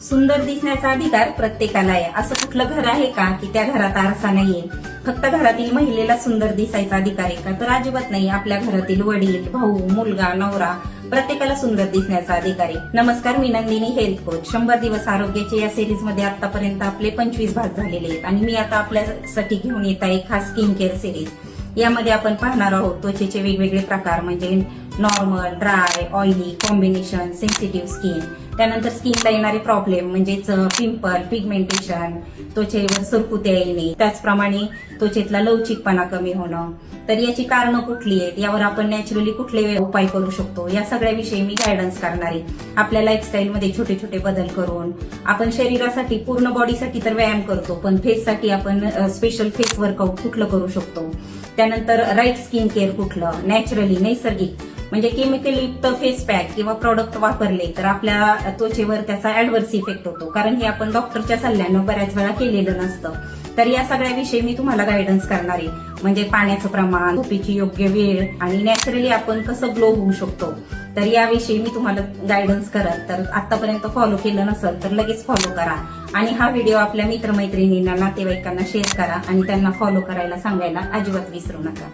सुंदर दिसण्याचा अधिकार प्रत्येकाला आहे. असं कुठलं घर आहे का की त्या घरात आरसा नाहीये? फक्त घरातील महिलेला सुंदर दिसायचा अधिकार आहे का? तर अजिबात नाही. आपल्या घरातील वडील, भाऊ, मुलगा, नवरा प्रत्येकाला सुंदर दिसण्याचा अधिकार आहे. नमस्कार, मी नंदिनी, हेल्थ कोच. 100 दिवस आरोग्याचे या सिरीज मध्ये आतापर्यंत आपले 25 भाग झालेले आहेत आणि मी आता आपल्यासाठी घेऊन येत आहे खास स्किन केअर सिरीज. यामध्ये आपण पाहणार आहोत त्वचेचे वेगवेगळे प्रकार, म्हणजे normal, dry, oily, combination, sensitive skin. त्यानंतर स्किनला येणारे प्रॉब्लेम म्हणजेच पिंपल, पिगमेंटेशन, त्वचेवर सुरकुत्या येणे, त्याचप्रमाणे त्वचेतला लवचिकपणा कमी होणं. तर याची कारणं कुठली आहेत, यावर आपण नॅचरली कुठले उपाय करू शकतो, या सगळ्याविषयी मी गायडन्स करणार आहे. आपल्या लाईफस्टाईल मध्ये छोटे छोटे बदल करून आपण शरीरासाठी, पूर्ण बॉडीसाठी तर व्यायाम करतो, पण फेससाठी आपण स्पेशल फेस वर्कआउट कुठलं करू शकतो. त्यानंतर राईट स्किन केअर कुठलं, नॅचरली, नैसर्गिक, म्हणजे केमिकल युक्त फेस पॅक किंवा प्रॉडक्ट वापरले तर आपल्या त्वचेवर त्याचा ऍडव्हर्स इफेक्ट होतो, कारण हे आपण डॉक्टरच्या सल्ल्यानं बऱ्याच वेळा केलेलं नसतं. तर या सगळ्याविषयी मी तुम्हाला गायडन्स करणार आहे, म्हणजे पाण्याचं प्रमाण, झोपेची योग्य वेळ आणि नॅचरली आपण कसं ग्लो होऊ शकतो. तर याविषयी मी तुम्हाला गायडन्स करत, तर आतापर्यंत फॉलो केलं नसेल तर लगेच फॉलो करा आणि हा व्हिडिओ आपल्या मित्रमैत्रिणींना, नातेवाईकांना शेअर करा आणि त्यांना फॉलो करायला सांगायला अजिबात विसरू नका.